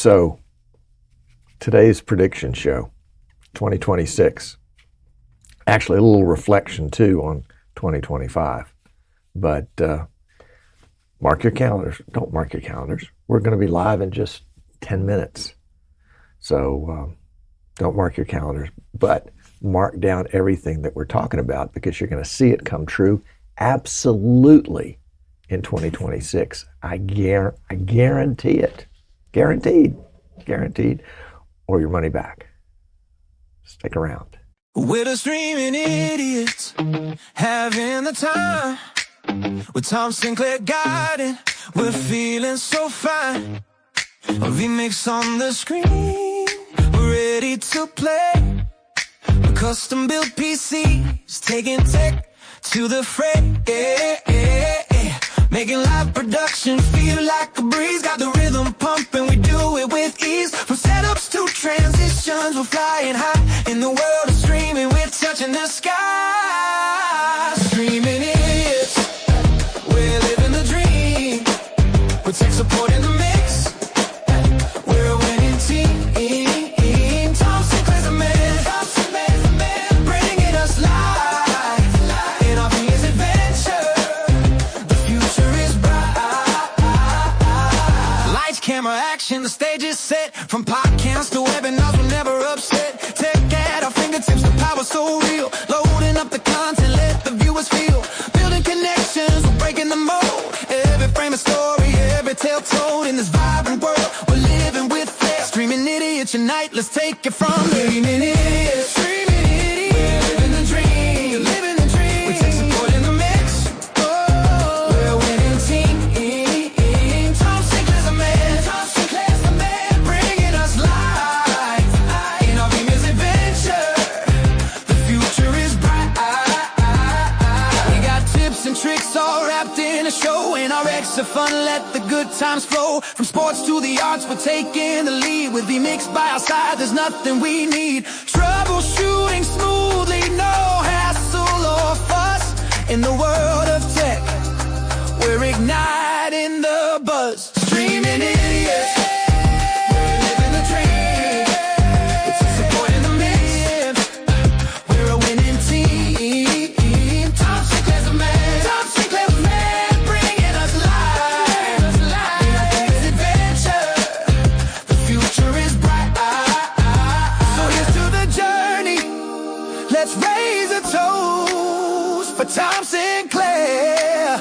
So today's prediction show, 2026. Actually, a little reflection too on 2025. But mark your calendars. Don't mark your calendars. We're going to be live in just 10 minutes. So don't mark your calendars, but mark down everything that we're talking about, because you're going to see it come true absolutely in 2026. I guarantee it. Guaranteed. Or your money back. Stick around. We're the streaming idiots, having the time. With Tom Sinclair guiding, we're feeling so fine. A vMix on the screen, we're ready to play. A custom built PCs, taking tech to the fray. Making live production feel like a breeze. Got the rhythm pumping, we do it with ease. From setups to transitions, we're flying high. In the world of streaming, we're touching the sky. Streaming idiots, we're living the dream. With tech support in the mix, we're a winning team. Tom Sinclair's the man, bringing us live in our biggest adventure. The future is bright. Lights, camera, action, the stage is set. From podcasts to webinars, we're never upset. Tech at our fingertips, the power so real. Loading up the content, let the viewers feel. Building connections, we're breaking the mold. Every frame a story, every tale told. In this vibrant world, we're living with flair. Streaming idiots unite, let's take it from streaming idiots. Streaming idiots, we're living the dream. You're living the dream. We take support in the mix. Oh, we're a winning team. Tom Sinclair's the man, bringing us live in our biggest adventure. The future is bright. We got tips and tricks all wrapped in a show. In our extra fun, let the good times flow. From sports to the arts, we're taking the lead. With vMix by our side, there's nothing we need. Troubleshooting smoothly, no hassle or fuss. In the world of tech, we're igniting the buzz. Streaming idiots, we're living the dream. It's a support in the mix. We're a winning team. Tom Sinclair's the man, bringing us live in our biggest adventure. The future is bright. So here's to the journey. Let's raise a toast for Tom Sinclair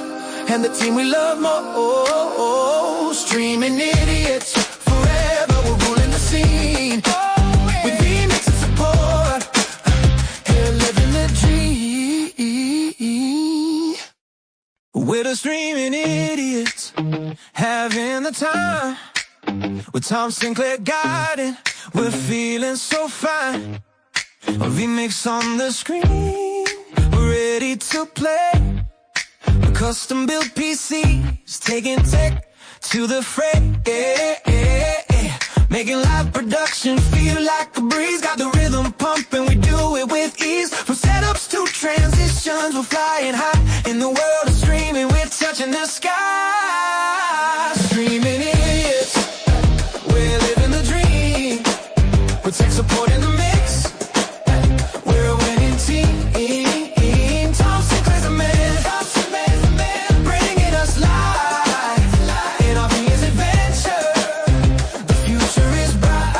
and the team we love most. Streaming idiots, forever we're ruling the scene. With vMix and support, here living the dream. We're the streaming idiots, having the time. With Tom Sinclair guiding, we're feeling so fine. A vMix on the screen, we're ready to play. A custom built PCs, taking tech to the fray. Making live production feel like a breeze. Got the rhythm pumping, we do it with ease. From setups to transitions, we're flying high. In the world of streaming, we're touching the sky. Streaming idiots, we're living the dream. With tech support in the mix, we're a winning team. Tom Sinclair's the man, bringing us live in our biggest adventure. The future is bright.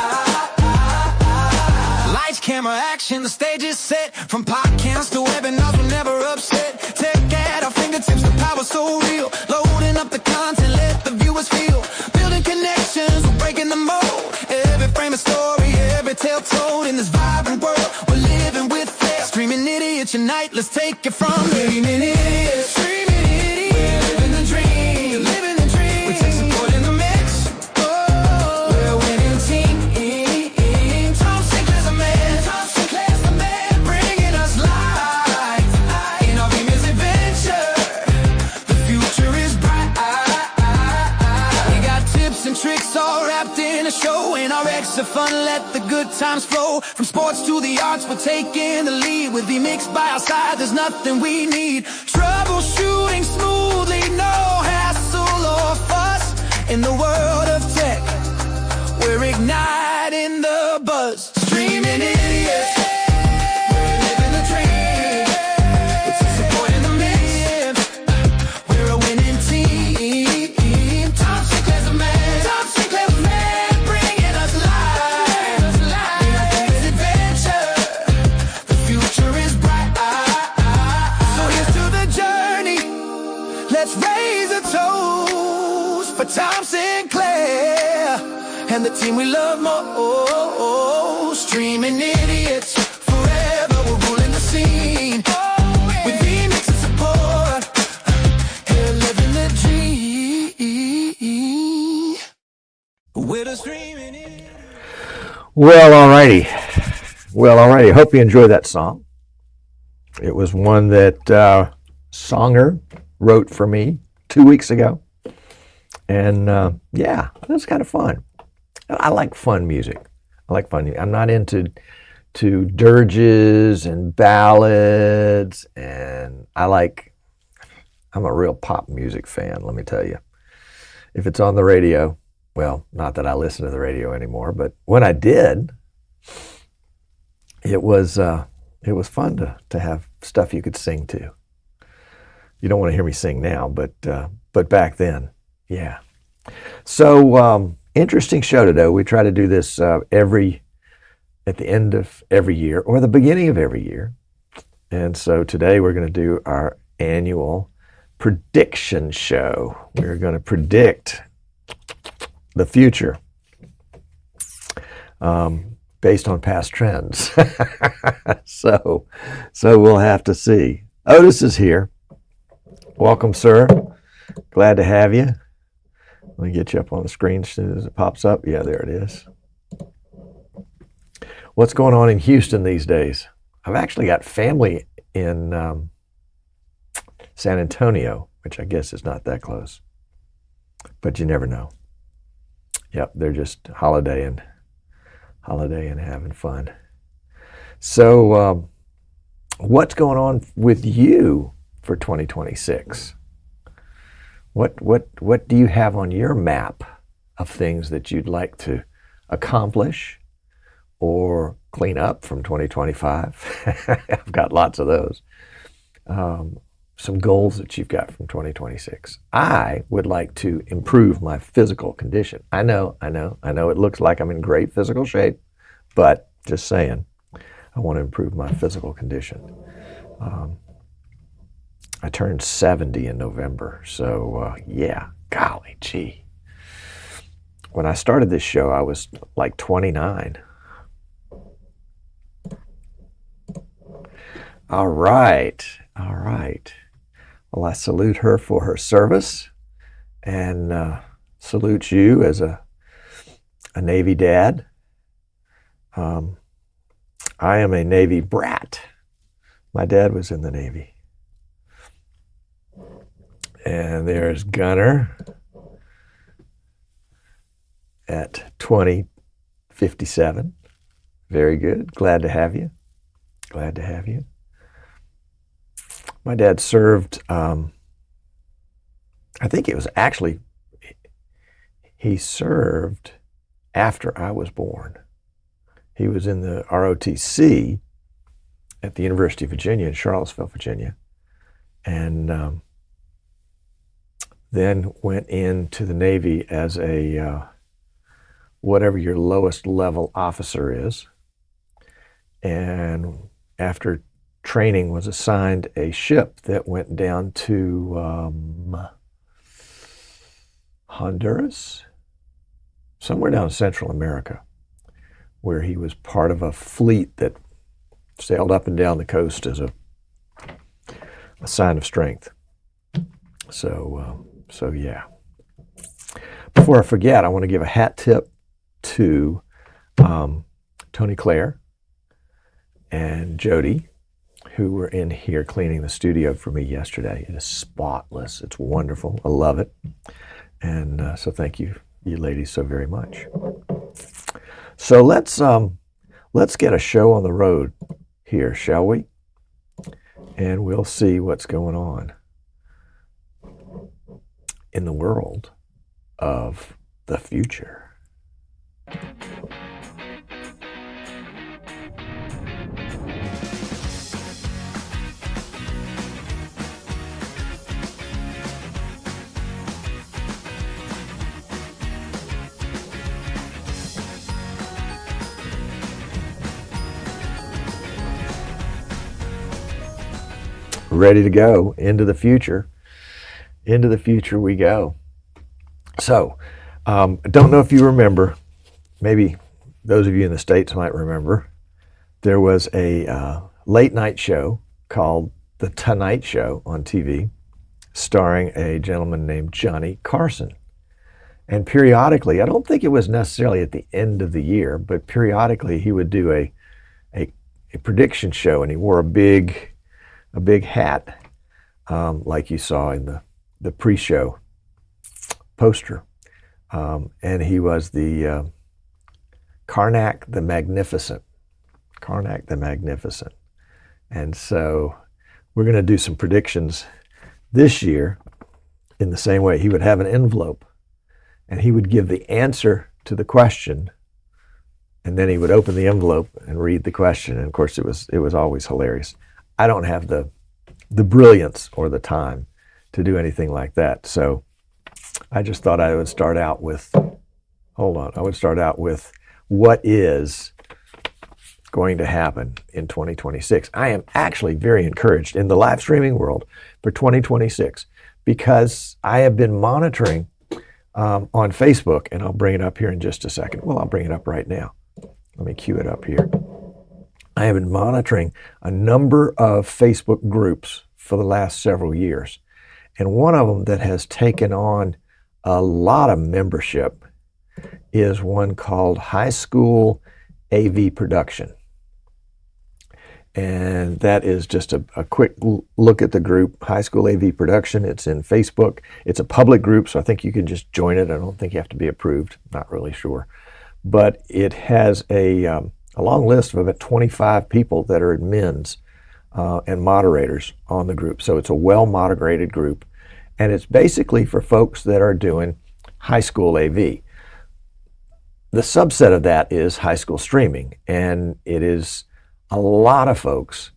Lights, camera, action, the stage is set. From podcasts to webinars, we're never upset. Tech at our fingertips, the power so real. Loading up the content, let the viewers feel. Building connections, we're breaking the mold. Every frame a story, every tale told. In this vibrant world, we're living with flair. Streaming idiots unite, let's take it from streaming idiots. Streaming idiots, we're living the dream. You're living the dream. We take support in the mix. Oh, we're a winning team. Tom Sinclair's the man, bringing us live in our biggest adventure. The future is bright. We got tips and tricks all wrapped in a show. In our extra fun, let the good times flow. From sports to the arts, we're taking the lead. With vMix by our side, there's nothing we need. Troubleshooting smoothly, no hassle or fuss. In the world of tech, we're Let's raise a toast for Tom Sinclair and the team we love most. Streaming idiots forever, we're ruling the scene with vMix and support. Here living the dream. We're the streaming idiots. Well, alrighty. Hope you enjoyed that song. It was one that Songer wrote for me 2 weeks ago. And yeah, it was kind of fun. I like fun music. I'm not into dirges and ballads, and I'm a real pop music fan, let me tell you. If it's on the radio, well, not that I listen to the radio anymore, but when I did, it was fun to have stuff you could sing to. You don't want to hear me sing now, but back then, yeah. So interesting show today. We try to do this at the end of every year or the beginning of every year, and so today we're going to do our annual prediction show. We're going to predict the future based on past trends. So we'll have to see. Otis is here. Welcome, sir. Glad to have you. Let me get you up on the screen as soon as it pops up. Yeah, there it is. What's going on in Houston these days? I've actually got family in San Antonio, which I guess is not that close, but you never know. Yep, they're just holidaying and having fun. So what's going on with you for 2026? What do you have on your map of things that you'd like to accomplish or clean up from 2025? I've got lots of those. Some goals that you've got from 2026. I would like to improve my physical condition. I know it looks like I'm in great physical shape, but just saying, I want to improve my physical condition. I turned 70 in November, so yeah, golly gee. When I started this show, I was like 29. All right. Well, I salute her for her service and salute you as a Navy dad. I am a Navy brat. My dad was in the Navy. And there's Gunner at 2057. Very good. Glad to have you. My dad served, I think it was actually, he served after I was born. He was in the ROTC at the University of Virginia in Charlottesville, Virginia, and then went into the Navy as a whatever your lowest level officer is, and after training was assigned a ship that went down to Honduras, somewhere down in Central America, where he was part of a fleet that sailed up and down the coast as a sign of strength. So yeah. Before I forget, I want to give a hat tip to Tony Claire and Jody, who were in here cleaning the studio for me yesterday. It is spotless. It's wonderful. I love it. And so thank you ladies so very much. So let's get a show on the road here, shall we? And we'll see what's going on in the world of the future. Ready to go into the future. into the future we go. So, I don't know if you remember, maybe those of you in the States might remember, there was a late night show called The Tonight Show on TV, starring a gentleman named Johnny Carson. And periodically, I don't think it was necessarily at the end of the year, but periodically he would do a prediction show, and he wore a big hat, like you saw in the pre-show poster. And he was the Karnak the Magnificent. Karnak the Magnificent. And so we're going to do some predictions this year in the same way. He would have an envelope, and he would give the answer to the question, and then he would open the envelope and read the question. And of course, it was always hilarious. I don't have the brilliance or the time to do anything like that. So I just thought I would start out with, what is going to happen in 2026. I am actually very encouraged in the live streaming world for 2026 because I have been monitoring on Facebook, and I'll bring it up here in just a second. Well, I'll bring it up right now. Let me cue it up here. I have been monitoring a number of Facebook groups for the last several years. And one of them that has taken on a lot of membership is one called High School AV Production. And that is just a quick look at the group, High School AV Production. It's in Facebook. It's a public group, so I think you can just join it. I don't think you have to be approved. Not really sure. But it has a long list of about 25 people that are admins and moderators on the group. So it's a well-moderated group. And it's basically for folks that are doing high school AV. The subset of that is high school streaming. And it is a lot of folks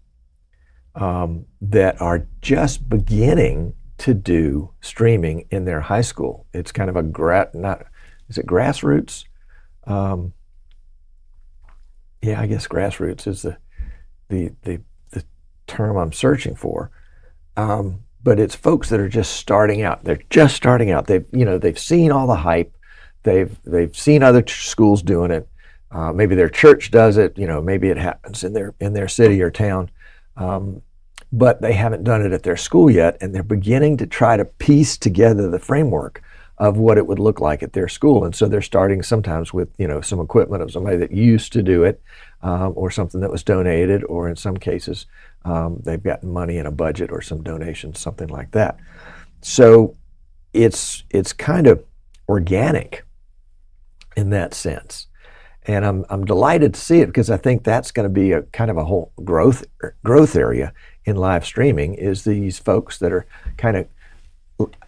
that are just beginning to do streaming in their high school. It's kind of is it grassroots? Yeah, I guess grassroots is the term I'm searching for. But it's folks that are just starting out. They're just starting out. They've seen all the hype. They've seen other schools doing it. Maybe their church does it. Maybe it happens in their city or town. But they haven't done it at their school yet, and they're beginning to try to piece together the framework of what it would look like at their school. And so they're starting sometimes with some equipment of somebody that used to do it, or something that was donated, or in some cases they've gotten money in a budget or some donations, something like that. So it's kind of organic in that sense. And I'm delighted to see it because I think that's going to be a kind of a whole growth area in live streaming, is these folks that are kind of,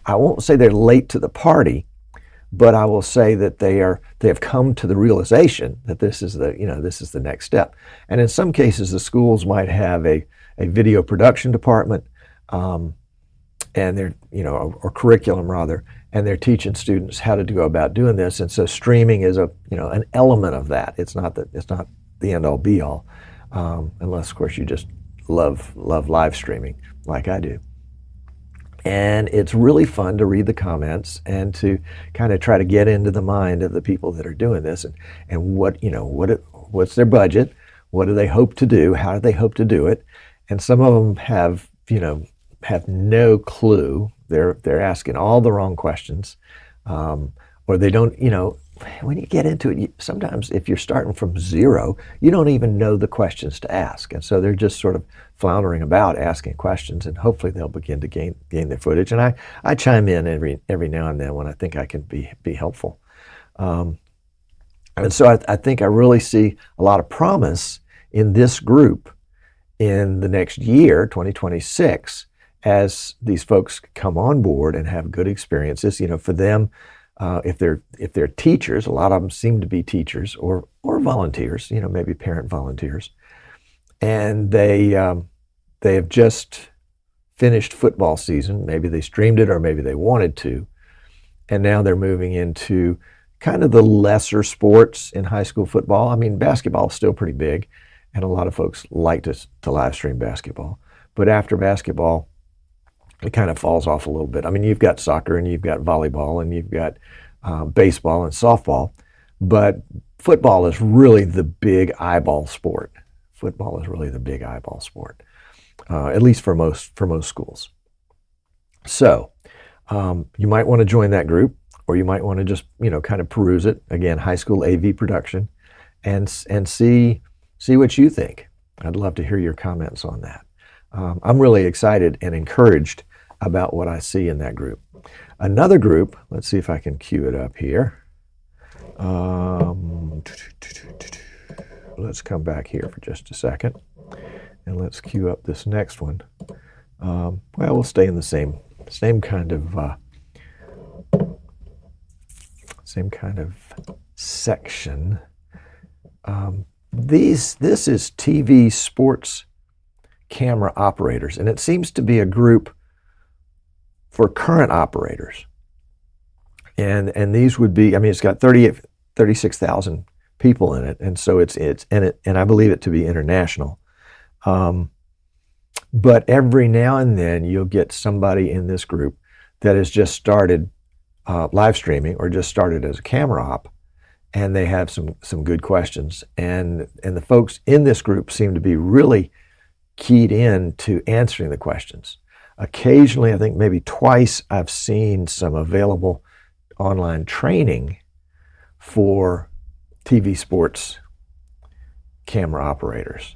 I won't say they're late to the party, but I will say that they have come to the realization that this is the next step. And in some cases, the schools might have a video production department, and they're or curriculum rather, and they're teaching students how to go about doing this. And so streaming is an element of that. It's not the end all be all, unless of course you just love live streaming like I do. And it's really fun to read the comments and to kind of try to get into the mind of the people that are doing this, and what's their budget, what do they hope to do, how do they hope to do it. And some of them have no clue. They're asking all the wrong questions, or they don't. When you get into it, sometimes if you're starting from zero, you don't even know the questions to ask, and so they're just sort of floundering about asking questions, and hopefully they'll begin to gain their footage. And I chime in every now and then when I think I can be helpful. And so I think I really see a lot of promise in this group in the next year, 2026, as these folks come on board and have good experiences. For them, if they're teachers, a lot of them seem to be teachers or volunteers, maybe parent volunteers, and they have just finished football season. Maybe they streamed it, or maybe they wanted to, and now they're moving into kind of the lesser sports in high school football. I mean, basketball is still pretty big, and a lot of folks like to live stream basketball. But after basketball, it kind of falls off a little bit. I mean, you've got soccer and you've got volleyball and you've got baseball and softball, but football is really the big eyeball sport. Football is really the big eyeball sport, at least for most schools. So you might want to join that group, or you might want to just kind of peruse it again, high school AV production, and see what you think. I'd love to hear your comments on that. I'm really excited and encouraged about what I see in that group. Another group, let's see if I can cue it up here. Let's come back here for just a second, and let's cue up this next one. Well, we'll stay in the same kind of section. This is TV sports camera operators, and it seems to be a group for current operators. And these would be, I mean, it's got 36,000 people in it, and so it's in it, and I believe it to be international. But every now and then you'll get somebody in this group that has just started live streaming or just started as a camera op, and they have some good questions. And the folks in this group seem to be really keyed in to answering the questions. Occasionally, I think maybe twice, I've seen some available online training for TV sports camera operators.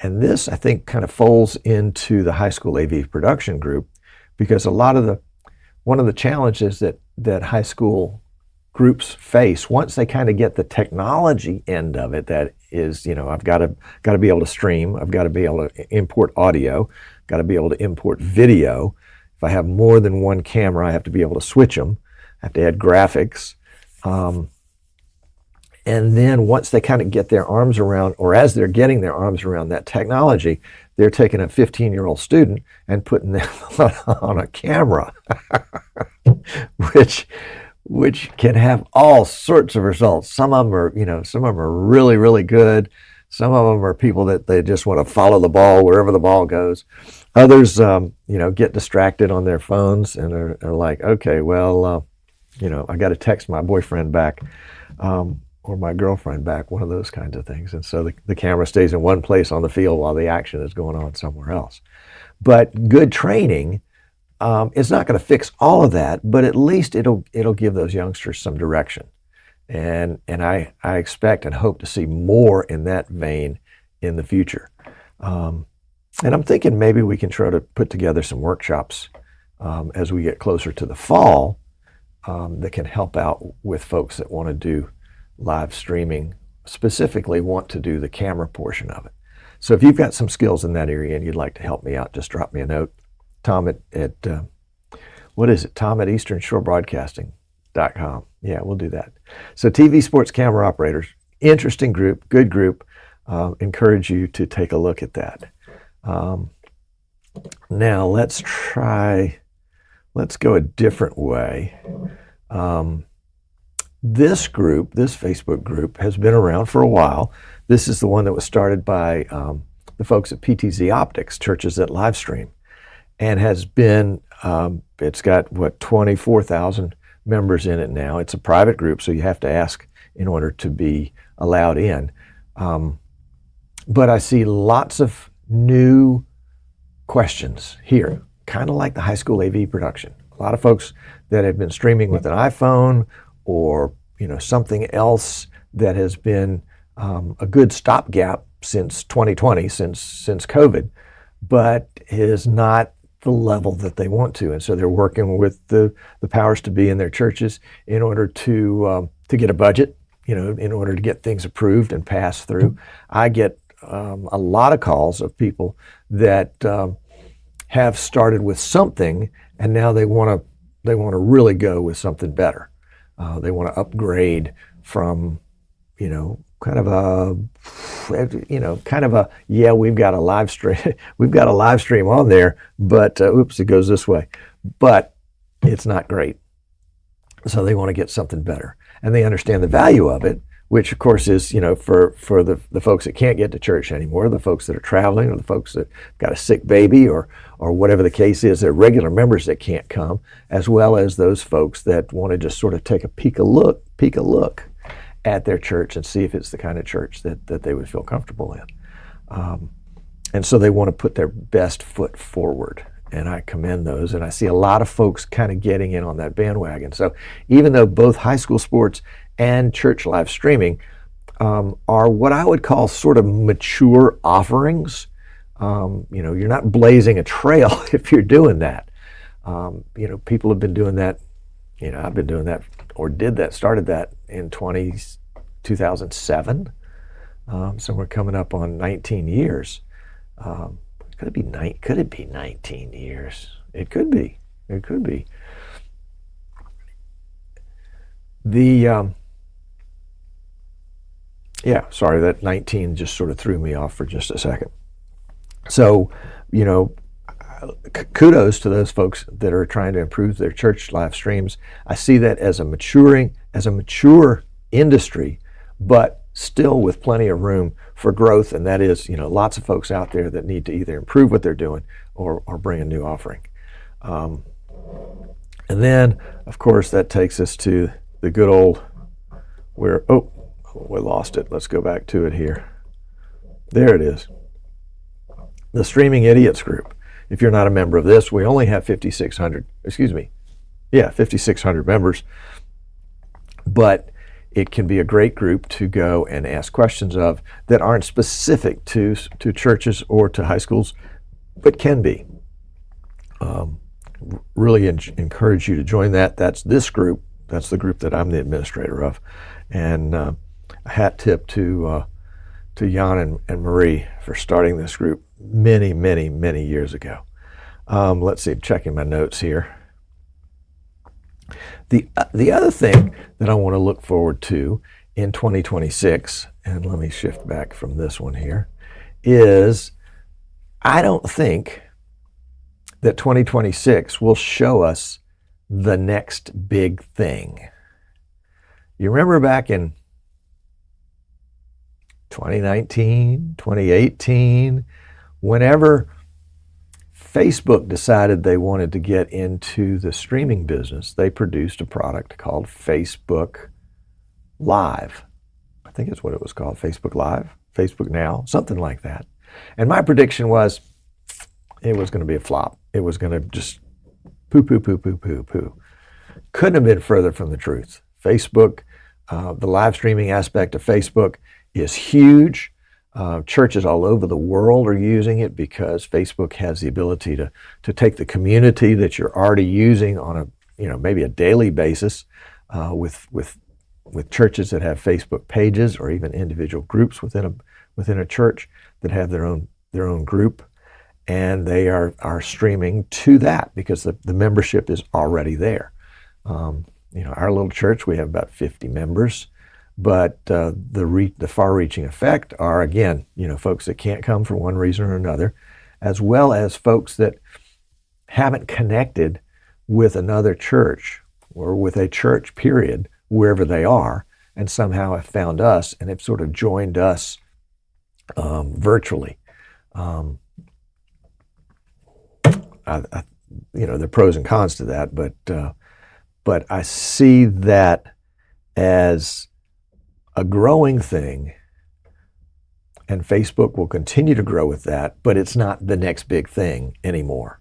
And this, I think, kind of folds into the high school AV production group, because one of the challenges that high school groups face once they kind of get the technology end of it, that is, I've got to be able to stream, I've got to be able to import audio, got to be able to import video. If I have more than one camera, I have to be able to switch them, I have to add graphics. And then once they kind of get their arms around, or as they're getting their arms around that technology, they're taking a 15-year-old student and putting them on a camera, which can have all sorts of results. Some of them are really, really good. Some of them are people that they just want to follow the ball wherever the ball goes. Others, get distracted on their phones and are like, okay, well, I got to text my boyfriend back. Or my girlfriend back, one of those kinds of things. And so the camera stays in one place on the field while the action is going on somewhere else. But good training is not going to fix all of that, but at least it'll give those youngsters some direction. And I expect and hope to see more in that vein in the future. And I'm thinking maybe we can try to put together some workshops as we get closer to the fall that can help out with folks that want to do live streaming, specifically want to do the camera portion of it. So if you've got some skills in that area and you'd like to help me out, just drop me a note. Tom at what is it? Tom at easternshorebroadcasting.com. Yeah, we'll do that. So TV sports camera operators, interesting group, good group. Encourage you to take a look at that. Now let's go a different way. This Facebook group, has been around for a while. This is the one that was started by the folks at PTZ Optics, Churches That Livestream, and has been, it's got, 24,000 members in it now. It's a private group, so you have to ask in order to be allowed in. But I see lots of new questions here, kind of like the high school AV production. A lot of folks that have been streaming with an iPhone or something else that has been a good stopgap since 2020, since COVID, but is not the level that they want to. And so they're working with the powers to be in their churches in order to get a budget, in order to get things approved and passed through. I get a lot of calls of people that have started with something and now they want to really go with something better. They want to upgrade from, kind of a, we've got a live stream on there, but it goes this way, but it's not great. So they want to get something better, and they understand the value of it which of course is, for the folks that can't get to church anymore, the folks that are traveling, or the folks that got a sick baby, or whatever the case is, they're regular members that can't come, as well as those folks that want to just sort of take a peek a look at their church and see if it's the kind of church that they would feel comfortable in. And so they want to put their best foot forward. And I commend those. And I see a lot of folks kind of getting in on that bandwagon. So even though both high school sports and church live streaming are what I would call sort of mature offerings, you're not blazing a trail if you're doing that. People have been doing that. I've been doing that, or started that in 2007. So we're coming up on 19 years. Could it be 19 years? It could be. Sorry, that 19 just sort of threw me off for just a second. So, kudos to those folks that are trying to improve their church live streams. I see that as a mature industry, but still with plenty of room for growth, and that is, lots of folks out there that need to either improve what they're doing or bring a new offering. And then, of course, that takes us to the good old, we lost it. Let's go back to it here. There it is. The Streaming Idiots group. If you're not a member of this, we only have 5,600 members, but it can be a great group to go and ask questions of that aren't specific to churches or to high schools, but can be. Really encourage you to join that. That's this group. That's the group that I'm the administrator of. And a hat tip to Jan and Marie for starting this group many, many, many years ago. Let's see, checking my notes here. The other thing that I want to look forward to in 2026, and let me shift back from this one here, is I don't think that 2026 will show us the next big thing. You remember back in 2019, 2018, whenever Facebook decided they wanted to get into the streaming business, they produced a product called Facebook Live. I think it's what it was called, Facebook Live, Facebook Now, something like that. And my prediction was it was going to be a flop. It was going to just poo. Couldn't have been further from the truth. Facebook, the live streaming aspect of Facebook is huge. Churches all over the world are using it because Facebook has the ability to take the community that you're already using on a maybe a daily basis with churches that have Facebook pages, or even individual groups within a church that have their own group, and they are streaming to that because the membership is already there. Our little church, we have about 50 members. But the far-reaching effect are, again, folks that can't come for one reason or another, as well as folks that haven't connected with another church or with a church, period, wherever they are, and somehow have found us and have sort of joined us virtually. There are pros and cons to that, but I see that as a growing thing, and Facebook will continue to grow with that, but it's not the next big thing anymore.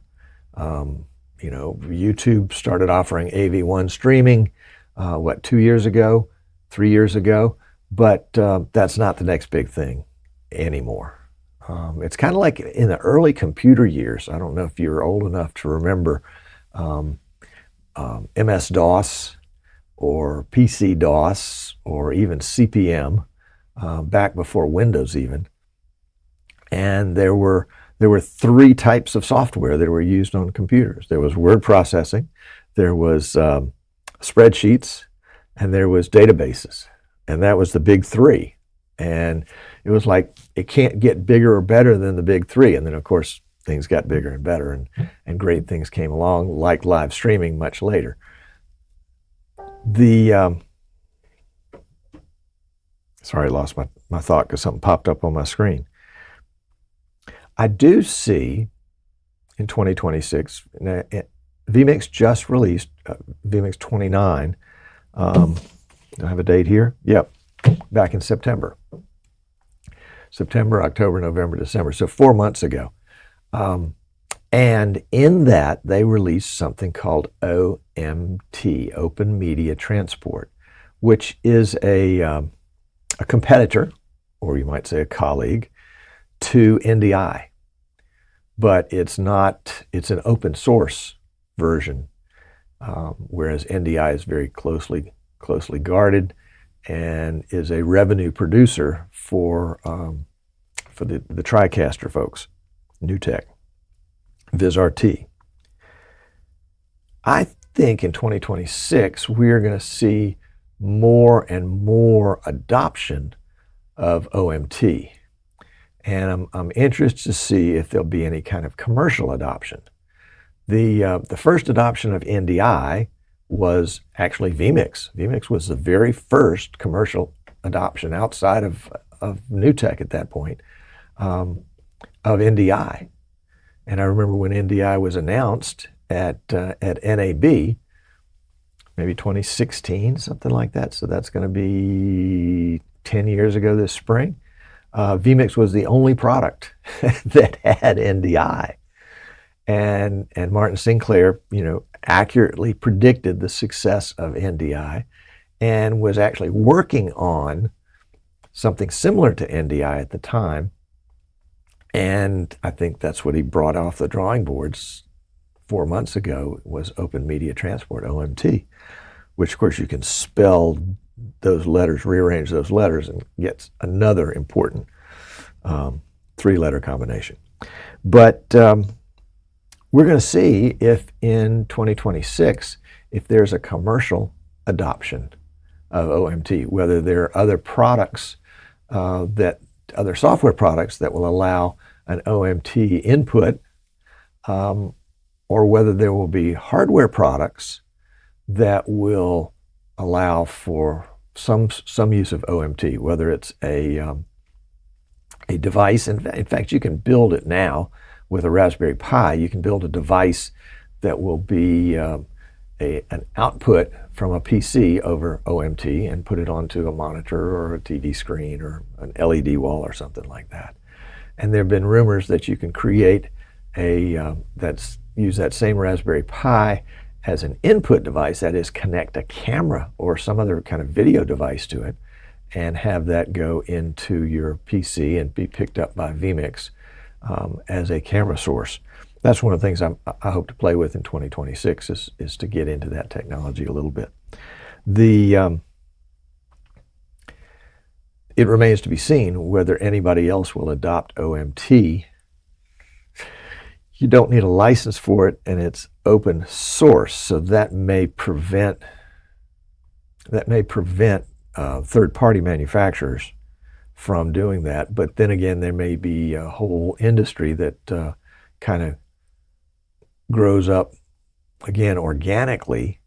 YouTube started offering AV1 streaming, 2 years ago, 3 years ago, but that's not the next big thing anymore. It's kind of like in the early computer years. I don't know if you're old enough to remember MS-DOS, or PC-DOS, or even CP/M, back before Windows even. And there were 3 types of software that were used on computers. There was word processing, there was spreadsheets, and there was databases. And that was the big 3. And it was like, it can't get bigger or better than the big 3. And then, of course, things got bigger and better, and great things came along, like live streaming much later. Sorry, I lost my thought because something popped up on my screen. I do see in 2026, vMix just released vMix 29. Do I have a date here? Yep, back in September. September, October, November, December. So 4 months ago. And in that, they released something called OMT, Open Media Transport, which is a competitor, or you might say a colleague, to NDI. But it's not, it's an open source version, whereas NDI is very closely guarded and is a revenue producer for the TriCaster folks, NewTek, VizRT. I think in 2026, we're going to see more and more adoption of OMT. And I'm interested to see if there'll be any kind of commercial adoption. The first adoption of NDI was actually vMix. vMix was the very first commercial adoption outside of NewTek at that point of NDI. And I remember when NDI was announced at NAB, maybe 2016, something like that. So that's going to be 10 years ago this spring. vMix was the only product that had NDI. And Martin Sinclair, accurately predicted the success of NDI and was actually working on something similar to NDI at the time. And I think that's what he brought off the drawing boards 4 months ago, was Open Media Transport, OMT, which of course you can spell those letters, rearrange those letters, and get another important 3-letter combination. But we're going to see if in 2026, if there's a commercial adoption of OMT, whether there are other products other software products that will allow an OMT input, or whether there will be hardware products that will allow for some use of OMT, whether it's a device. In fact, you can build it now with a Raspberry Pi. You can build a device that will be an output from a PC over OMT and put it onto a monitor or a TV screen or an LED wall or something like that. And there have been rumors that you can create use that same Raspberry Pi as an input device, that is, connect a camera or some other kind of video device to it, and have that go into your PC and be picked up by vMix as a camera source. That's one of the things I hope to play with in 2026 is to get into that technology a little bit. It remains to be seen whether anybody else will adopt OMT. You don't need a license for it, and it's open source, so that may prevent third-party manufacturers from doing that. But then again, there may be a whole industry that kind of grows up, again, organically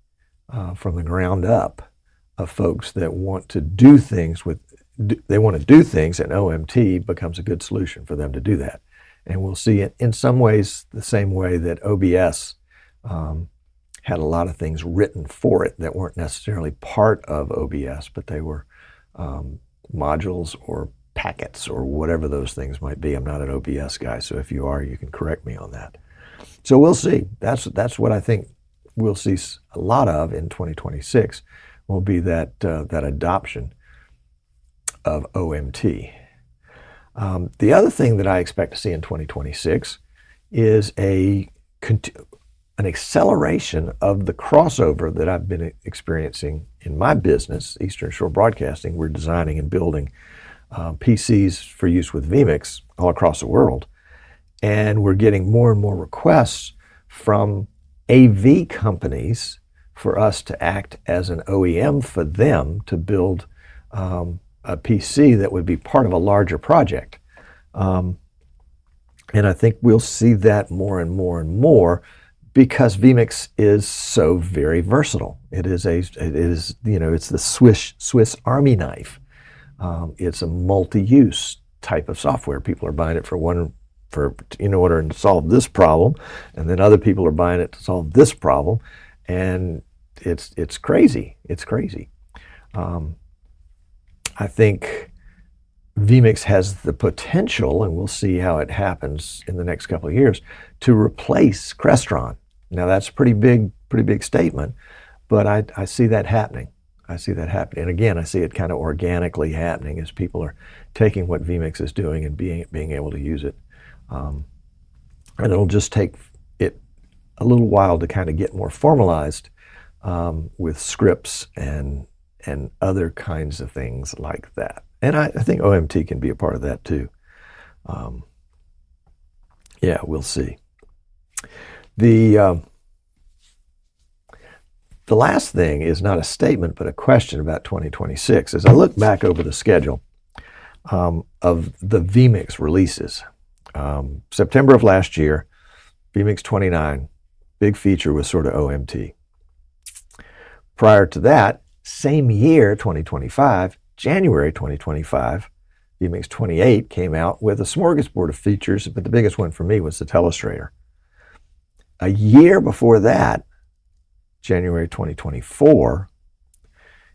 from the ground up, of folks that want to do things and OMT becomes a good solution for them to do that. And we'll see it in some ways the same way that OBS had a lot of things written for it that weren't necessarily part of OBS, but they were modules or packets or whatever those things might be. I'm not an OBS guy, so if you are, you can correct me on that. So we'll see. That's what I think we'll see a lot of in 2026, will be that adoption of OMT. The other thing that I expect to see in 2026 is an acceleration of the crossover that I've been experiencing in my business, Eastern Shore Broadcasting. We're designing and building PCs for use with vMix all across the world. And we're getting more and more requests from AV companies for us to act as an OEM for them to build a PC that would be part of a larger project. And I think we'll see that more and more and more, because vMix is so very versatile. It's the Swiss Army knife It's a multi-use type of software. People are buying it in order to solve this problem, and then other people are buying it to solve this problem, and it's crazy. It's crazy. I think vMix has the potential, and we'll see how it happens in the next couple of years, to replace Crestron. Now that's a pretty big statement, but I see that happening. I see that happening. And again, I see it kind of organically happening as people are taking what vMix is doing and being able to use it. And it'll just take it a little while to kind of get more formalized with scripts and other kinds of things like that. And I think OMT can be a part of that too. Yeah, we'll see. The last thing is not a statement, but a question about 2026. As I look back over the schedule of the vMix releases, September of last year, vMix 29, big feature was sort of OMT. Prior to that, same year, 2025, January 2025, vMix 28 came out with a smorgasbord of features, but the biggest one for me was the Telestrator. A year before that, January 2024,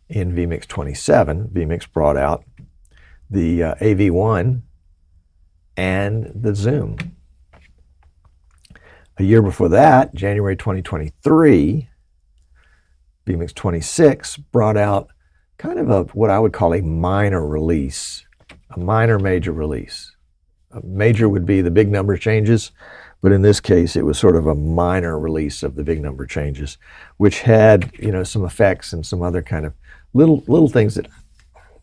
in vMix 27, vMix brought out the AV1 and the Zoom. A year before that, January 2023, vMix 26 brought out kind of what I would call a minor release, a minor major release. A major would be the big number changes, but in this case, it was sort of a minor release of the big number changes, which had, some effects and some other kind of little things that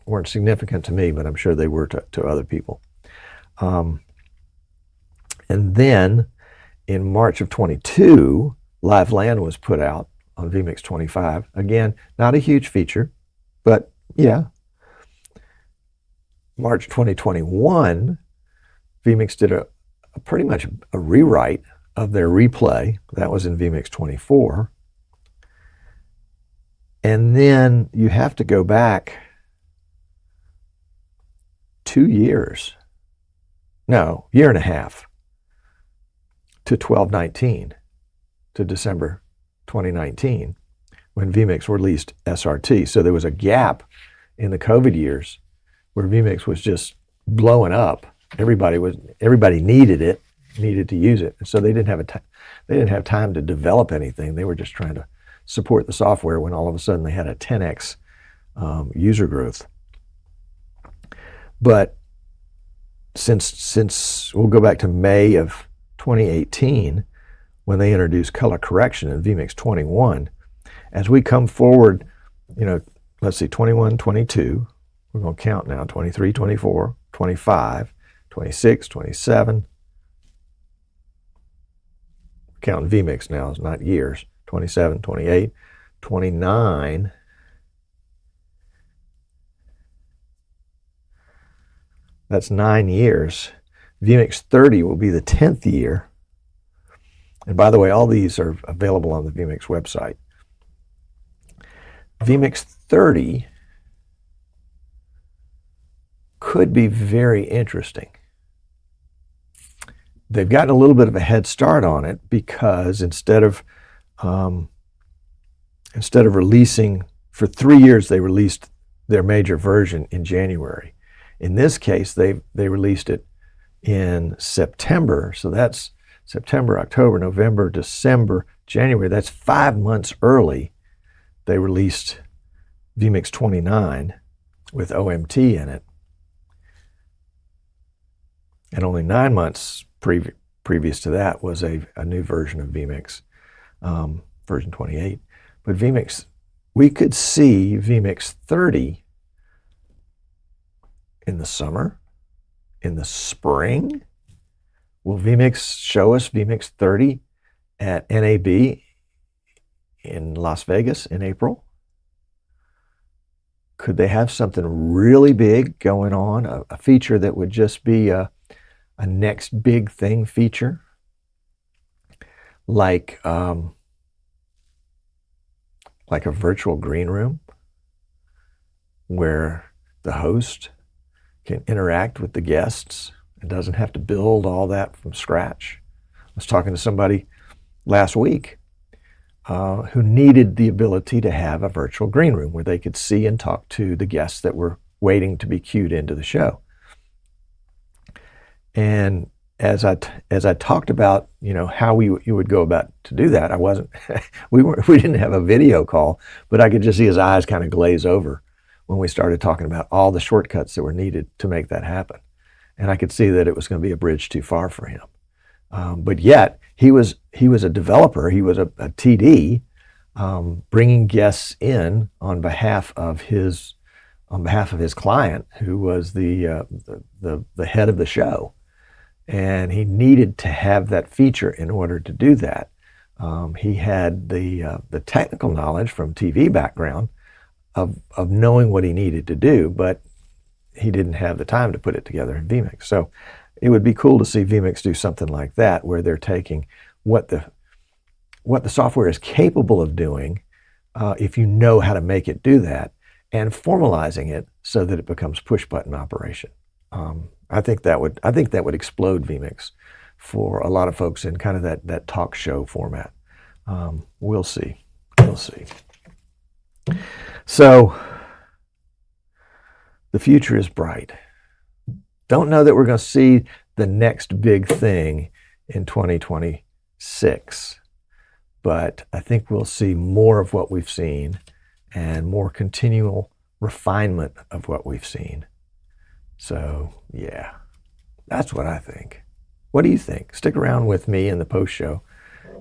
weren't significant to me, but I'm sure they were to other people. And then in March of 22, Live LAN was put out on vMix 25. Again, not a huge feature, but yeah. March 2021, vMix did a pretty much a rewrite of their replay. That was in vMix 24. And then you have to go back 2 years. No, year and a half to 12/19, to December 2019, when vMix released SRT. So there was a gap in the COVID years where vMix was just blowing up. Everybody needed to use it. And so they didn't have time to develop anything. They were just trying to support the software when all of a sudden they had a 10x user growth. But since we'll go back to May of 2018, when they introduced color correction in vMix 21, as we come forward, let's see, 21, 22, we're going to count now, 23, 24, 25, 26, 27. Counting vMix now, it's not years. 27, 28, 29. That's 9 years. vMix 30 will be the 10th year. And by the way, all these are available on the vMix website. vMix 30 could be very interesting. They've gotten a little bit of a head start on it because instead of releasing for 3 years, they released their major version in January. In this case, they released it in September. So that's September, October, November, December, January. That's 5 months early. They released vMix 29 with OMT in it. And only 9 months previous to that was a new version of vMix, version 28. But vMix, we could see vMix 30 in the summer, in the spring. Will vMix show us vMix 30 at NAB in Las Vegas in April? Could they have something really big going on, a feature that would just be a next big thing feature, like a virtual green room, where the host can interact with the guests and doesn't have to build all that from scratch. I was talking to somebody last week who needed the ability to have a virtual green room where they could see and talk to the guests that were waiting to be cued into the show. And as I talked about, how you would go about to do that, I wasn't, we didn't have a video call, but I could just see his eyes kind of glaze over when we started talking about all the shortcuts that were needed to make that happen. And I could see that it was going to be a bridge too far for him. But yet he was a developer. He was a TD, bringing guests in on behalf of his client, who was the head of the show. And he needed to have that feature in order to do that. He had the technical knowledge from TV background of knowing what he needed to do, but he didn't have the time to put it together in vMix. So it would be cool to see vMix do something like that, where they're taking what the software is capable of doing, if you know how to make it do that, and formalizing it so that it becomes push button operation. I think that would explode vMix for a lot of folks in kind of that talk show format. We'll see. So the future is bright. Don't know that we're going to see the next big thing in 2026, but I think we'll see more of what we've seen and more continual refinement of what we've seen. So, yeah, that's what I think. What do you think? Stick around with me in the post show,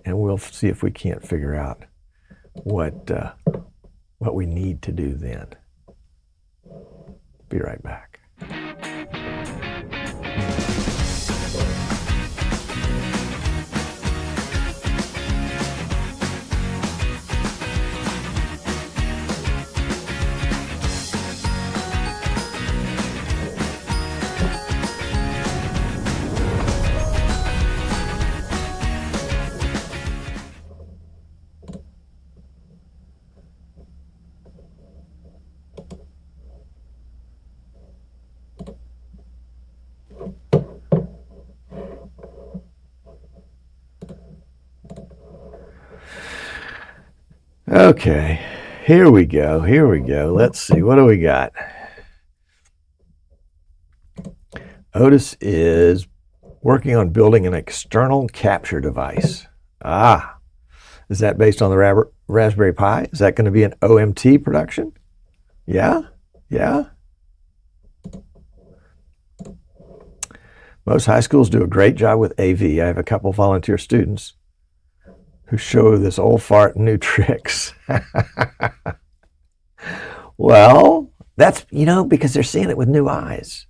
and we'll see if we can't figure out what we need to do then. Be right back. Okay, here we go. Let's see, what do we got? Otis is working on building an external capture device. Is that based on the Raspberry Pi? Is that going to be an OMT production? Yeah. Most high schools do a great job with AV. I have a couple volunteer students who show this old fart new tricks. Well, that's, because they're seeing it with new eyes.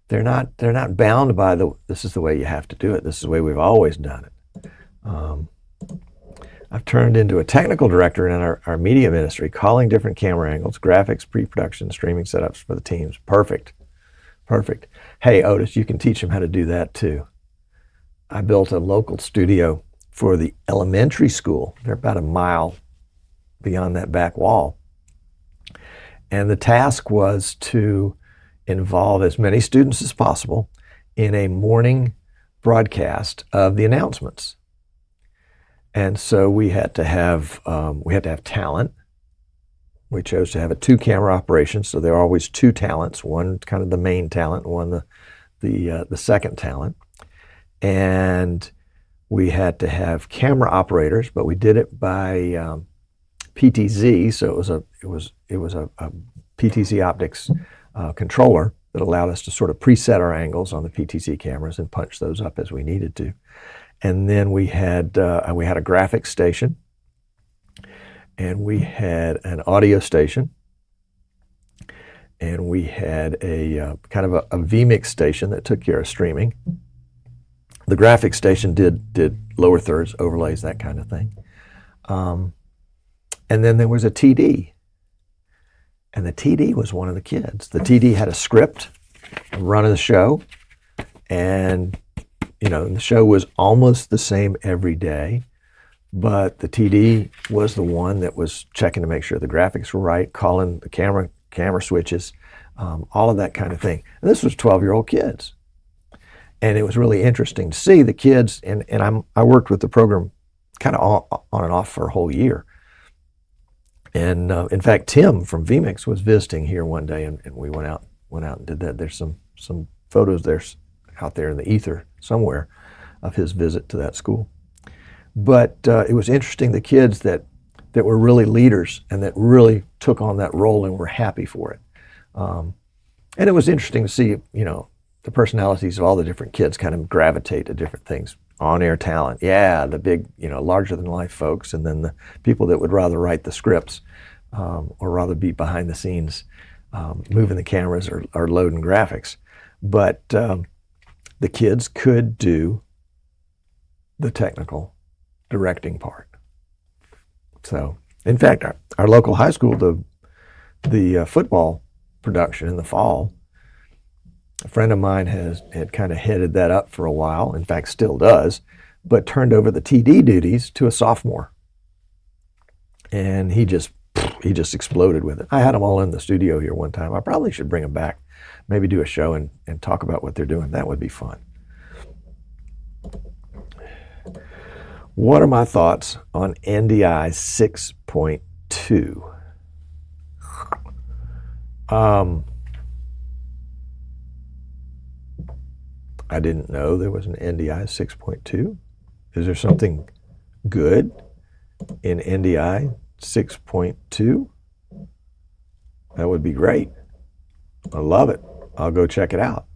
They're not bound by this is the way you have to do it. This is the way we've always done it. I've turned into a technical director in our media ministry, calling different camera angles, graphics, pre-production, streaming setups for the teams. Perfect. Hey, Otis, you can teach them how to do that too. I built a local studio for the elementary school. They're about a mile beyond that back wall. And the task was to involve as many students as possible in a morning broadcast of the announcements. And so we had to have talent. We chose to have a 2-camera operation, so there are always 2 talents, one kind of the main talent, one the second talent. And we had to have camera operators, but we did it by PTZ, so it was a PTZ optics controller that allowed us to sort of preset our angles on the PTZ cameras and punch those up as we needed to. And then we had a graphics station, and we had an audio station, and we had a kind of a vMix station that took care of streaming. The graphics station did lower thirds, overlays, that kind of thing. And then there was a TD. And the TD was one of the kids. The TD had a script, a run of the show, and the show was almost the same every day, but the TD was the one that was checking to make sure the graphics were right, calling the camera switches, all of that kind of thing. And this was 12-year-old kids. And it was really interesting to see the kids, and I worked with the program kind of on and off for a whole year. And in fact, Tim from vMix was visiting here one day, and we went out and did that. There's some photos there out there in the ether somewhere of his visit to that school. But it was interesting, the kids that were really leaders and that really took on that role and were happy for it. And it was interesting to see, the personalities of all the different kids kind of gravitate to different things. On-air talent, yeah, the big, larger-than-life folks, and then the people that would rather write the scripts or rather be behind the scenes, moving the cameras or loading graphics. But the kids could do the technical directing part. So, in fact, our local high school, the football production in the fall, a friend of mine had kind of headed that up for a while, in fact still does, but turned over the TD duties to a sophomore. And he just exploded with it. I had them all in the studio here one time. I probably should bring them back, maybe do a show and talk about what they're doing. That would be fun. What are my thoughts on NDI 6.2? I didn't know there was an NDI 6.2. Is there something good in NDI 6.2? That would be great. I love it. I'll go check it out.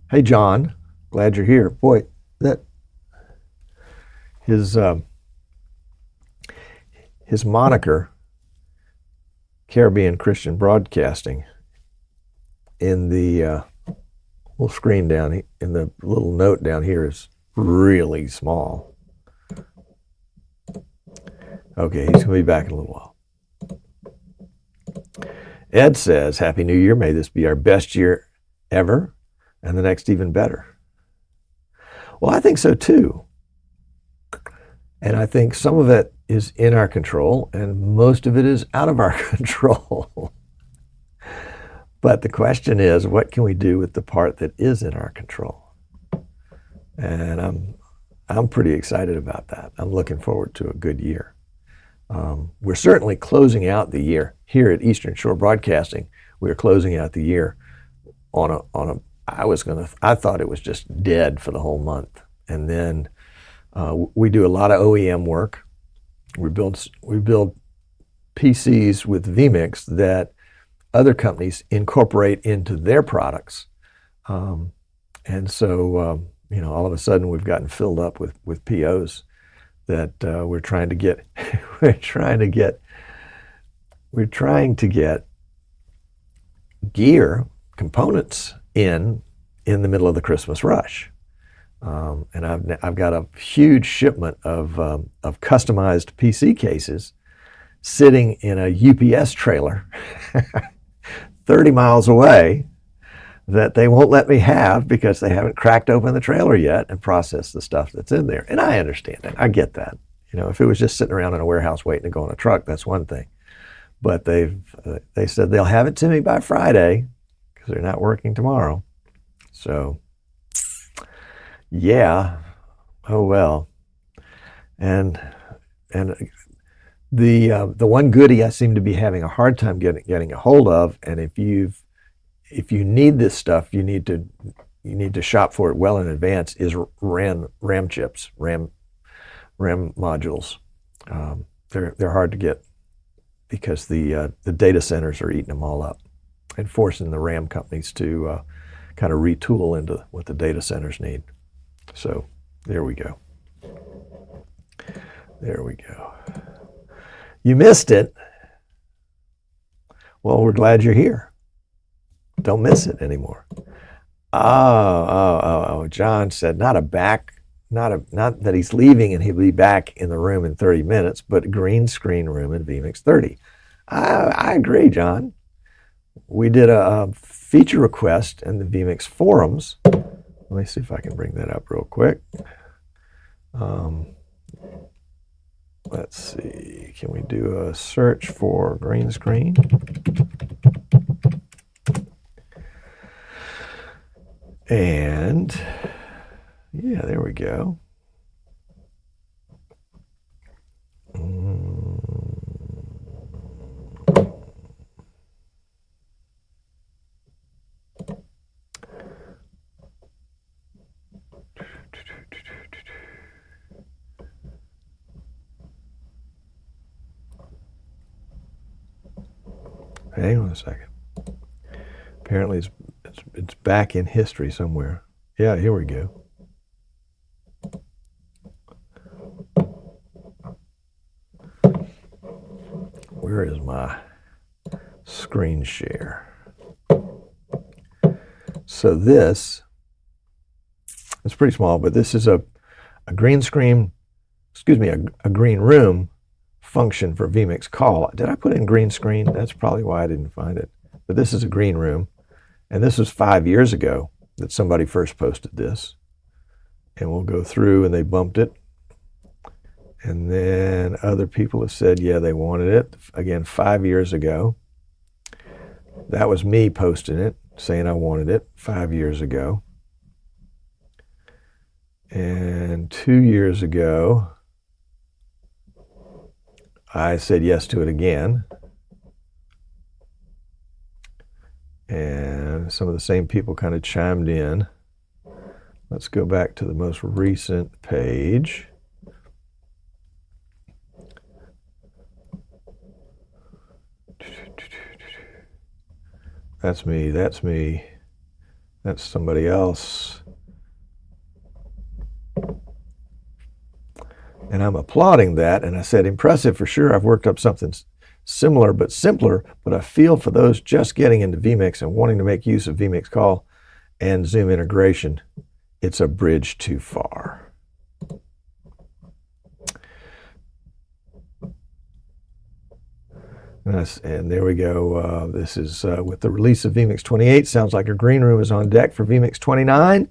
Hey, John, glad you're here. Boy, his moniker, Caribbean Christian Broadcasting, in the little screen down in the little note down here is really small. Okay, he's going to be back in a little while. Ed says, Happy New Year. May this be our best year ever and the next even better. Well, I think so too. And I think some of it is in our control and most of it is out of our control. But the question is, what can we do with the part that is in our control? And I'm pretty excited about that. I'm looking forward to a good year. We're certainly closing out the year here at Eastern Shore Broadcasting. We're closing out the year I thought it was just dead for the whole month. And then we do a lot of OEM work. We build PCs with vMix that other companies incorporate into their products. And so, all of a sudden we've gotten filled up with POs that we're trying to get, we're trying to get gear, components in the middle of the Christmas rush. And I've got a huge shipment of customized PC cases sitting in a UPS trailer 30 miles away that they won't let me have because they haven't cracked open the trailer yet and processed the stuff that's in there. And I understand that. I get that. If it was just sitting around in a warehouse waiting to go on a truck, that's one thing. But they said they'll have it to me by Friday because they're not working tomorrow. So, yeah. Oh well. And the one goodie I seem to be having a hard time getting a hold of, and if you need this stuff, you need to shop for it well in advance, is RAM chips, RAM modules. They're hard to get because the data centers are eating them all up and forcing the RAM companies to kind of retool into what the data centers need. So there we go. There we go. You missed it. Well, we're glad you're here. Don't miss it anymore. Oh, John said not that he's leaving and he'll be back in the room in 30 minutes, but green screen room in vMix 30. I agree, John. We did a feature request in the vMix forums. Let me see if I can bring that up real quick. Let's see. see, can we do a search for green screen? And yeah, there we go. Hang on a second. Apparently it's back in history somewhere. Yeah, here we go. Where is my screen share? So this is pretty small, but this is a green screen, excuse me, a green room function for vMix call. Did I put in green screen? That's probably why I didn't find it. But this is a green room. And this was 5 years ago that somebody first posted this. And we'll go through, and they bumped it. And then other people have said, yeah, they wanted it. Again, 5 years ago. That was me posting it, saying I wanted it 5 years ago. And 2 years ago, I said yes to it again. And some of the same people kind of chimed in. Let's go back to the most recent page. That's me, that's me, that's somebody else. And I'm applauding that, and I said, impressive for sure. I've worked up something similar but simpler, but I feel for those just getting into vMix and wanting to make use of vMix call and Zoom integration, it's a bridge too far. And there we go. This is with the release of vMix 28. Sounds like a green room is on deck for vMix 29.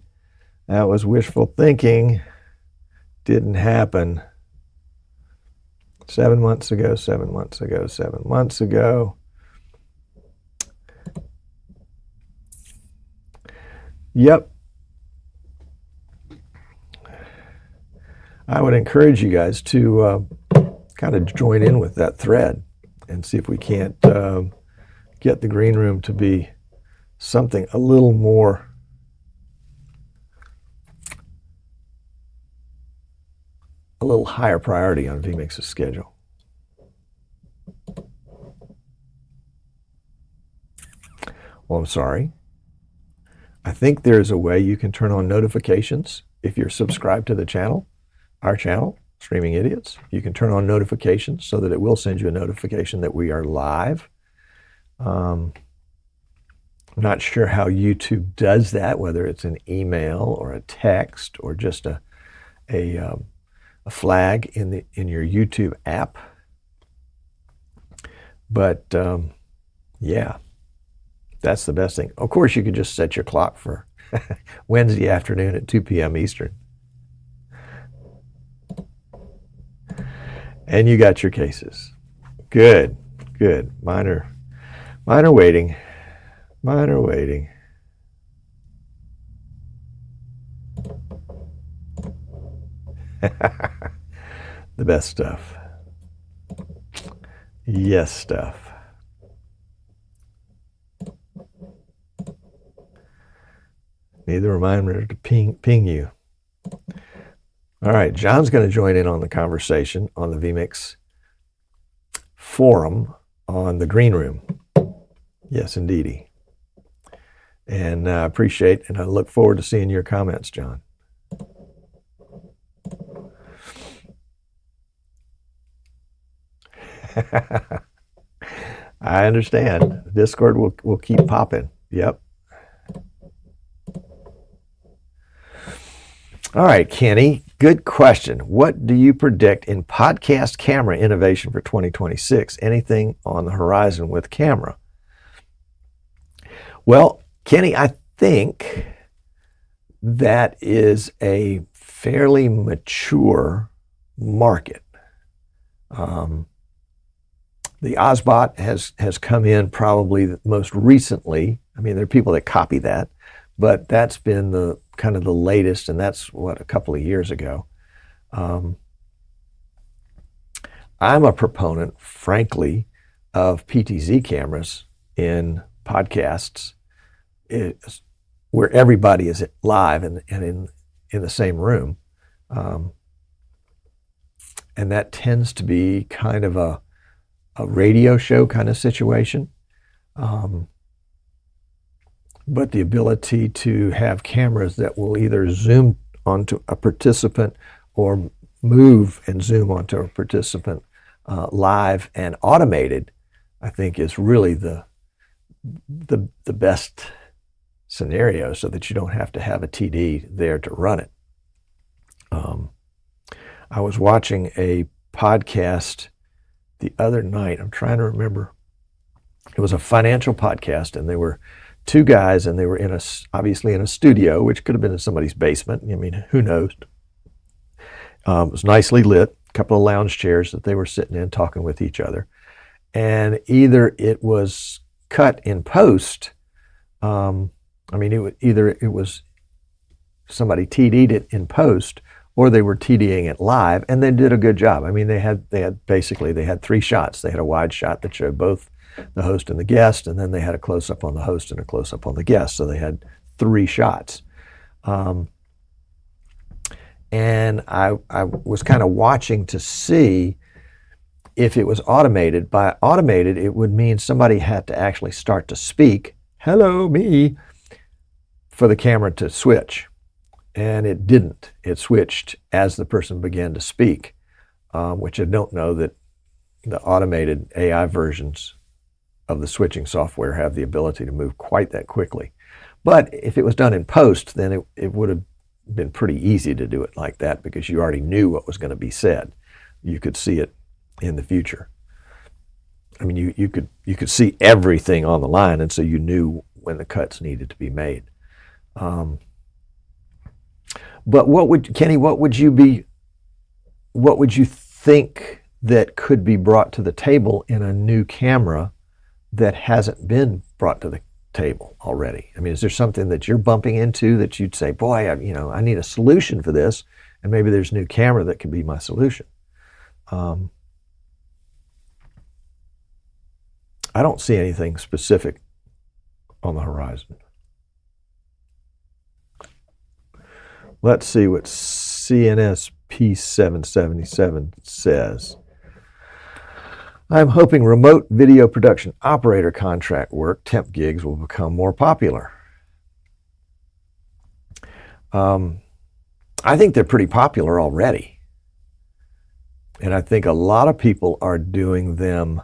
That was wishful thinking. Didn't happen. 7 months ago, 7 months ago, 7 months ago. Yep. I would encourage you guys to kind of join in with that thread and see if we can't get the green room to be something a little more a little higher priority on vMix's schedule. Well, I'm sorry. I think there's a way you can turn on notifications if you're subscribed to the channel, our channel, Streaming Idiots. You can turn on notifications so that it will send you a notification that we are live. I'm not sure how YouTube does that, whether it's an email or a text or just a flag in your YouTube app. But yeah, that's the best thing. Of course, you could just set your clock for Wednesday afternoon at 2 p.m. Eastern. And you got your cases. Good, good. Mine are waiting. Mine are waiting. The best stuff. Yes, stuff. Need the reminder to ping you. All right, John's going to join in on the conversation on the vMix forum on the green room. Yes, indeedy. And I appreciate and I look forward to seeing your comments, John. I understand. Discord will keep popping. Yep. All right, Kenny, good question. What do you predict in podcast camera innovation for 2026? Anything on the horizon with camera? Well, Kenny, I think that is a fairly mature market. The Ozbot has come in probably most recently. I mean, there are people that copy that, but that's been the kind of the latest, and that's a couple of years ago. I'm a proponent, frankly, of PTZ cameras in podcasts, where everybody is live and in the same room. And that tends to be kind of a radio show kind of situation. But the ability to have cameras that will either zoom onto a participant or move and zoom onto a participant live and automated, I think is really the best scenario, so that you don't have to have a TD there to run it. I was watching a podcast the other night. I'm trying to remember. It was a financial podcast, and they were two guys, and they were obviously in a studio, which could have been in somebody's basement. I mean, who knows? It was nicely lit, a couple of lounge chairs that they were sitting in talking with each other. And either it was cut in post, it was somebody TD'd it in post, or they were TDing it live, and they did a good job. I mean, they had three shots. They had a wide shot that showed both the host and the guest, and then they had a close-up on the host and a close-up on the guest. So they had three shots. And I was kind of watching to see if it was automated. By automated, it would mean somebody had to actually start to speak, "Hello, me," for the camera to switch. And it didn't. It switched as the person began to speak, which I don't know that the automated AI versions of the switching software have the ability to move quite that quickly. But if it was done in post, then it would have been pretty easy to do it like that, because you already knew what was going to be said. You could see it in the future. I mean, you could see everything on the line, and so you knew when the cuts needed to be made. But what would you think that could be brought to the table in a new camera that hasn't been brought to the table already? I mean, is there something that you're bumping into that you'd say, boy, I need a solution for this, and maybe there's a new camera that could be my solution? I don't see anything specific on the horizon. Let's see what CNSP 777 says. I'm hoping remote video production operator contract work, temp gigs, will become more popular. I think they're pretty popular already. And I think a lot of people are doing them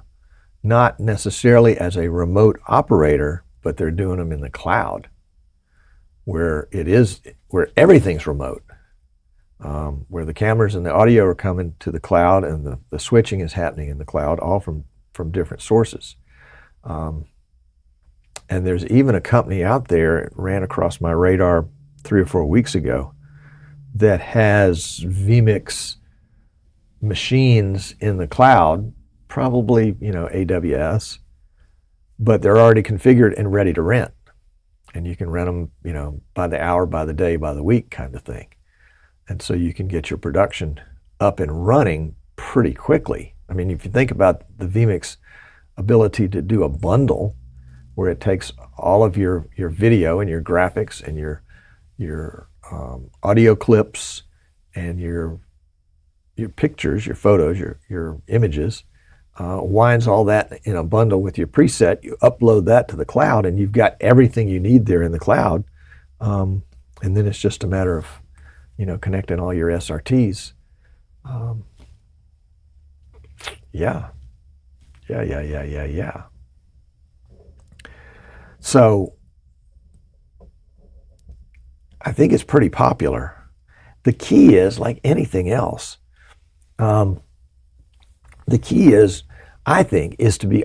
not necessarily as a remote operator, but they're doing them in the cloud, where everything's remote, where the cameras and the audio are coming to the cloud, and the switching is happening in the cloud, all from different sources. And there's even a company out there, it ran across my radar 3 or 4 weeks ago, that has vMix machines in the cloud, probably AWS, but they're already configured and ready to rent. And you can rent them, by the hour, by the day, by the week kind of thing. And so you can get your production up and running pretty quickly. I mean, if you think about the vMix ability to do a bundle where it takes all of your video and your graphics and your audio clips and your pictures, your photos, your images, winds all that in a bundle with your preset, you upload that to the cloud, and you've got everything you need there in the cloud. And then it's just a matter of, connecting all your SRTs. Yeah. So I think it's pretty popular. The key is, like anything else, the key is, I think, is to be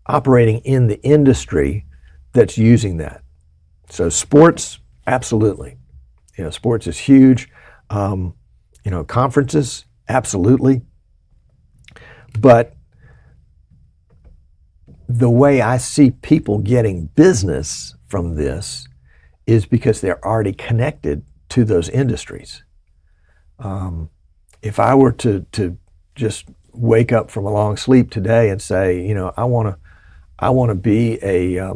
operating in the industry that's using that. So sports, absolutely. Sports is huge. Conferences, absolutely. But the way I see people getting business from this is because they're already connected to those industries. If I were to just wake up from a long sleep today and say, you know, I want to be a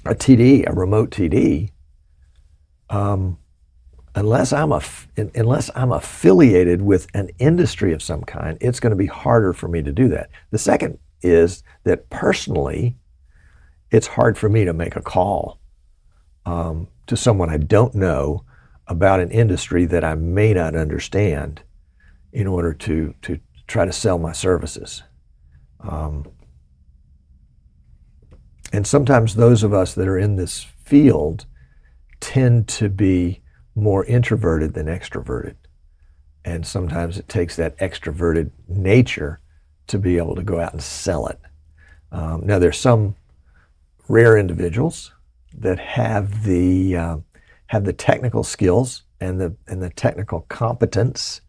TD, a remote TD, unless I'm affiliated with an industry of some kind, it's going to be harder for me to do that. The second is that personally, it's hard for me to make a call to someone I don't know about an industry that I may not understand in order to try to sell my services. And sometimes those of us that are in this field tend to be more introverted than extroverted. And sometimes it takes that extroverted nature to be able to go out and sell it. Now there's some rare individuals that have the technical skills and the technical competence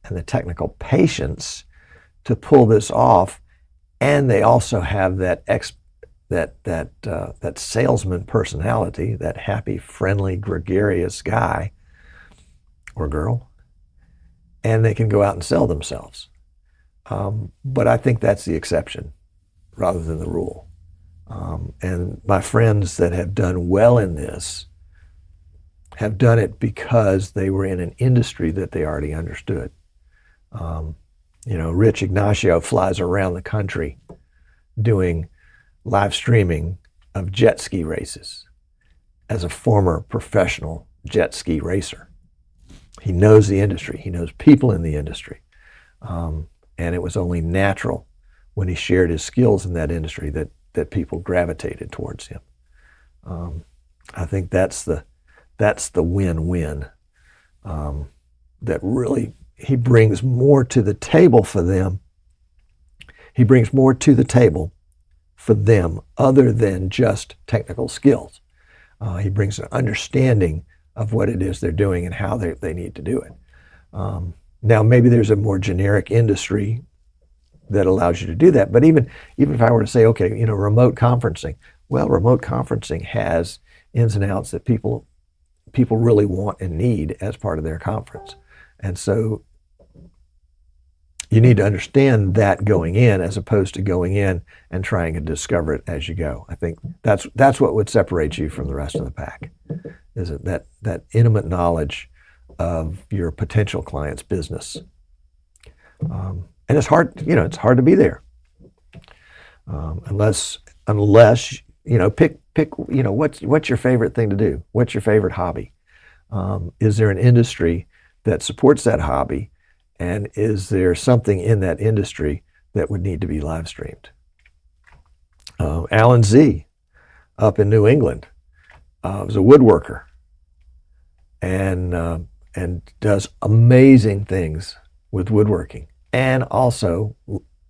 and the technical patience to pull this off, and they also have that salesman personality, that happy, friendly, gregarious guy or girl, and they can go out and sell themselves. But I think that's the exception rather than the rule. And my friends that have done well in this have done it because they were in an industry that they already understood. Rich Ignacio flies around the country doing live streaming of jet ski races as a former professional jet ski racer. He knows the industry. He knows people in the industry. And it was only natural when he shared his skills in that industry that people gravitated towards him. I think that's the win-win. That really, he brings more to the table for them. He brings more to the table for them other than just technical skills. He brings an understanding of what it is they're doing and how they need to do it. Now, maybe there's a more generic industry that allows you to do that. But even if I were to say, okay, remote conferencing, well, remote conferencing has ins and outs that people really want and need as part of their conference. And so you need to understand that going in as opposed to going in and trying to discover it as you go. I think that's what would separate you from the rest of the pack, is that intimate knowledge of your potential client's business. And it's hard to be there. Unless pick what's your favorite thing to do? What's your favorite hobby? Is there an industry that supports that hobby? And is there something in that industry that would need to be live streamed? Alan Z up in New England was a woodworker and does amazing things with woodworking, and also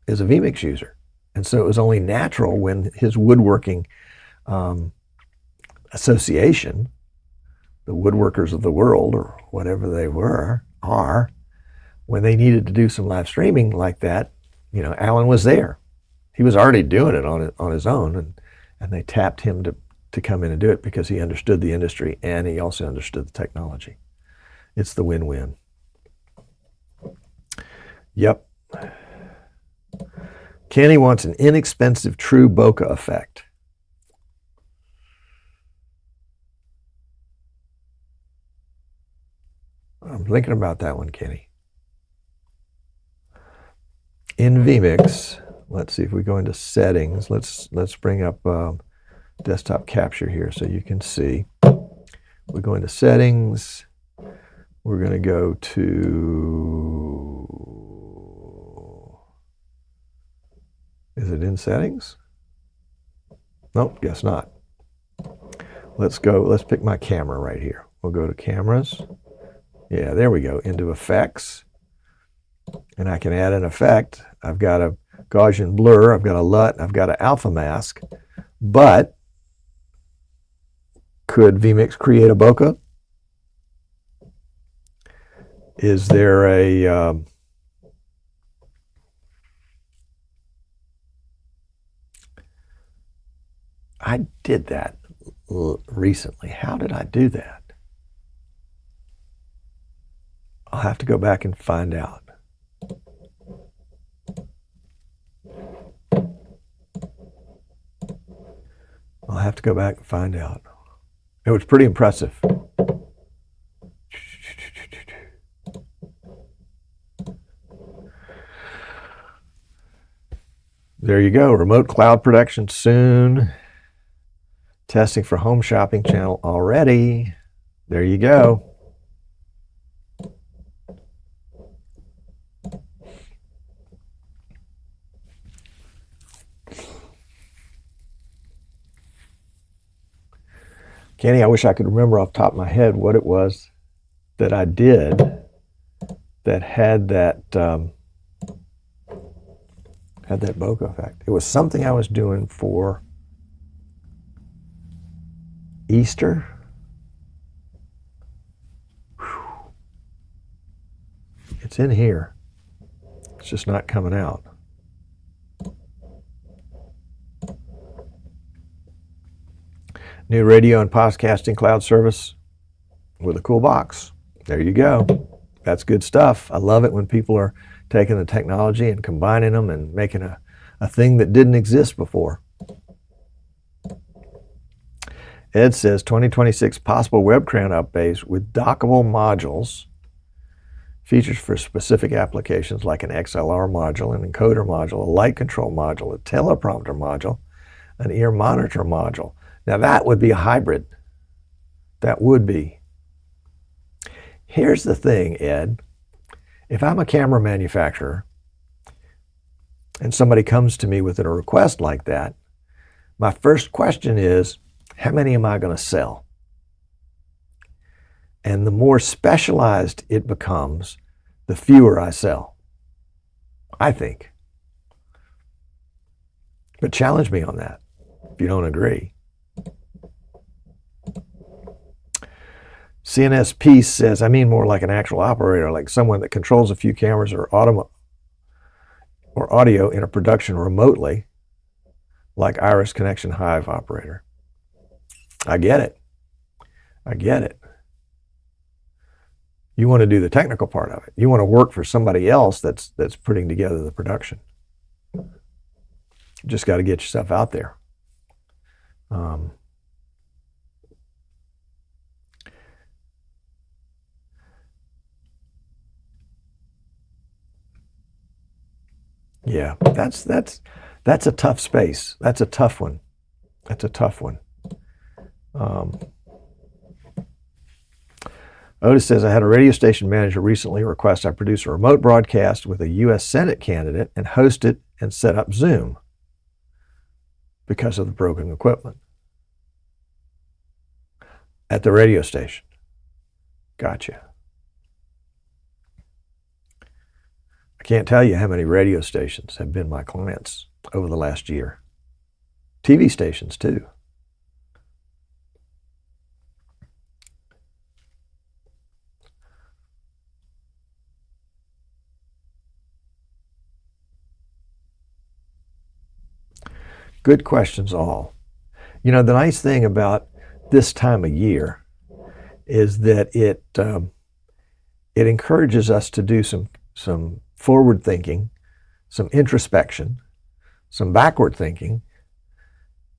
is a vMix user. And so it was only natural when his woodworking association, the Woodworkers of the World, or whatever they are, when they needed to do some live streaming like that, Alan was there. He was already doing it on his own, and they tapped him to come in and do it because he understood the industry and he also understood the technology. It's the win-win. Yep. Kenny wants an inexpensive true bokeh effect. I'm thinking about that one, Kenny. In vMix, let's see if we go into settings. Let's bring up desktop capture here so you can see. We go into settings. We're going to go to, is it in settings? Nope, guess not. Let's pick my camera right here. We'll go to cameras. Yeah, there we go, into effects. And I can add an effect. I've got a Gaussian blur, I've got a LUT, I've got an alpha mask. But could vMix create a bokeh? Is there a I did that recently. How did I do that? I'll have to go back and find out. I'll have to go back and find out. It was pretty impressive. There you go. Remote cloud production soon. Testing for home shopping channel already. There you go. Kenny, I wish I could remember off the top of my head what it was that I did that had that bokeh effect. It was something I was doing for Easter. Whew. It's in here. It's just not coming out. New radio and podcasting cloud service with a cool box. There you go. That's good stuff. I love it when people are taking the technology and combining them and making a thing that didn't exist before. Ed says 2026 possible webcam updates with dockable modules, features for specific applications like an XLR module, an encoder module, a light control module, a teleprompter module, an ear monitor module. Now that would be a hybrid. That would be. Here's the thing, Ed. If I'm a camera manufacturer and somebody comes to me with a request like that, my first question is, how many am I going to sell? And the more specialized it becomes, the fewer I sell, I think. But challenge me on that if you don't agree. CNS Peace says, I mean more like an actual operator, like someone that controls a few cameras or audio in a production remotely, like Iris Connection Hive operator. I get it. I get it. You want to do the technical part of it. You want to work for somebody else that's putting together the production. You just got to get yourself out there. Yeah, that's a tough space. That's a tough one. That's a tough one. Otis says, I had a radio station manager recently request I produce a remote broadcast with a U.S. Senate candidate and host it and set up Zoom because of the broken equipment at the radio station. Gotcha. I can't tell you how many radio stations have been my clients over the last year. TV stations too. Good questions all. You know, the nice thing about this time of year is that it encourages us to do some forward thinking, some introspection, some backward thinking,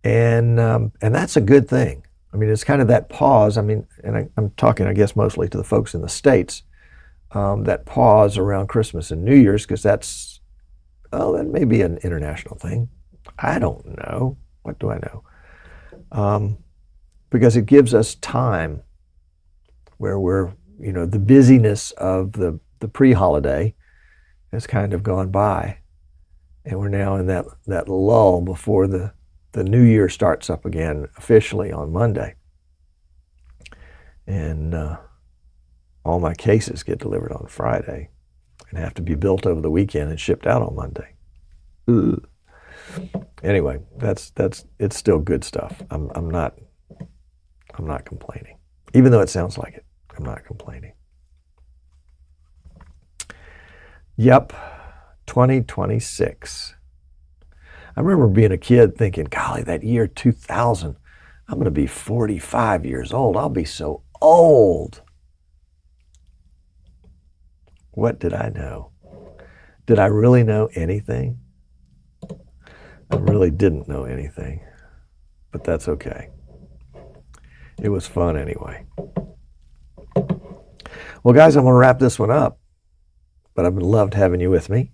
and that's a good thing. I mean, it's kind of that pause. I mean, and I'm talking, I guess, mostly to the folks in the States, that pause around Christmas and New Year's, because that may be an international thing. I don't know. What do I know? Because it gives us time where we're, you know, the busyness of the pre-holiday has kind of gone by, and we're now in that lull before the new year starts up again officially on Monday. And all my cases get delivered on Friday and have to be built over the weekend and shipped out on Monday. Ugh. Anyway, it's still good stuff. I'm not complaining, even though it sounds like it. I'm not complaining. Yep, 2026. I remember being a kid thinking, golly, that year 2000, I'm going to be 45 years old. I'll be so old. What did I know? Did I really know anything? I really didn't know anything, but that's okay. It was fun anyway. Well, guys, I'm going to wrap this one up, but I've loved having you with me.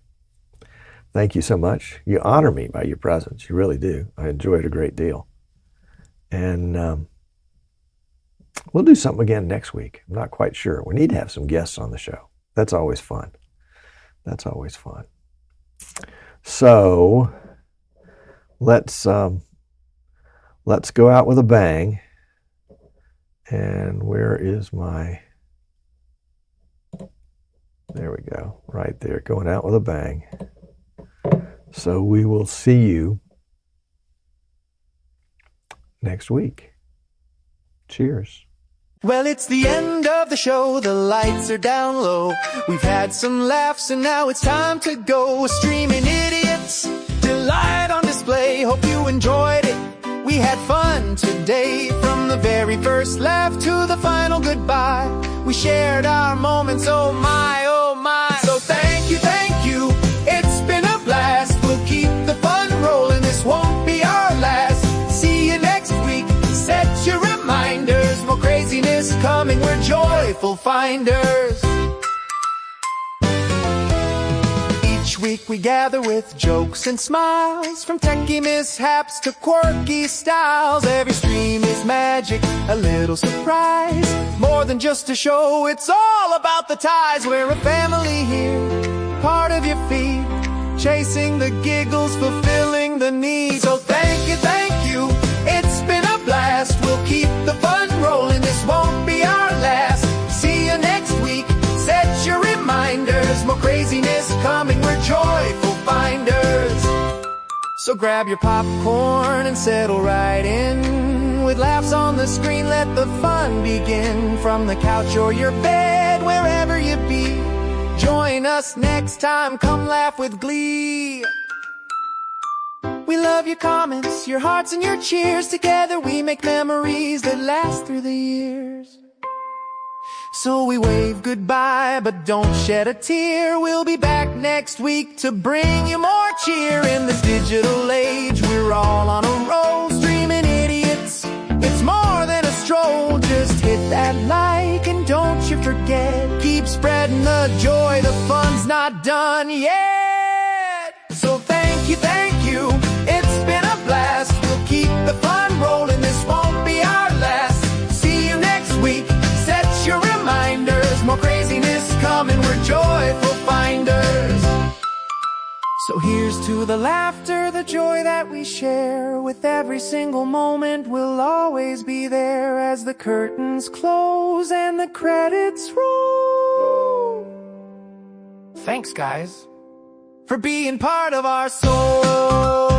Thank you so much. You honor me by your presence. You really do. I enjoy it a great deal. And we'll do something again next week. I'm not quite sure. We need to have some guests on the show. That's always fun. That's always fun. So let's go out with a bang. And where is my... There we go. Right there. Going out with a bang. So we will see you next week. Cheers. Well, it's the end of the show, the lights are down low. We've had some laughs and now it's time to go. Streaming idiots, delight on display. Hope you enjoyed it. We had fun today. From the very first laugh to the final goodbye, we shared our moments, oh my, oh my. So thank you, it's been a blast. We'll keep the fun rolling, this won't be our last. See you next week, set your reminders. More craziness coming, we're joyful finders. Each week we gather with jokes and smiles, from techie mishaps to quirky styles. Every stream is magic, a little surprise. More than just a show, it's all about the ties. We're a family here, part of your feed, chasing the giggles, fulfilling the need. So thank you, it's been a blast. We'll keep the fun rolling, this won't be our last. See you next week, set your reminders. More craziness coming, we're joyful finders. So grab your popcorn and settle right in. With laughs on the screen, let the fun begin. From the couch or your bed, wherever you be, join us next time, come laugh with glee. We love your comments, your hearts and your cheers. Together we make memories that last through the years. So we wave goodbye, but don't shed a tear. We'll be back next week to bring you more cheer. In this digital age, we're all on a roll. Streaming idiots, it's more than a stroll. Just hit that like and don't you forget. Keep spreading the joy, the fun's not done yet. So thank you, it's been a blast. We'll keep the fun rolling, this won't be our last. See you next week, set your reminders. More craziness coming, we're joyful finders. So here's to the laughter, the joy that we share. With every single moment, we'll always be there. As the curtains close and the credits roll. Thanks, guys, for being part of our soul.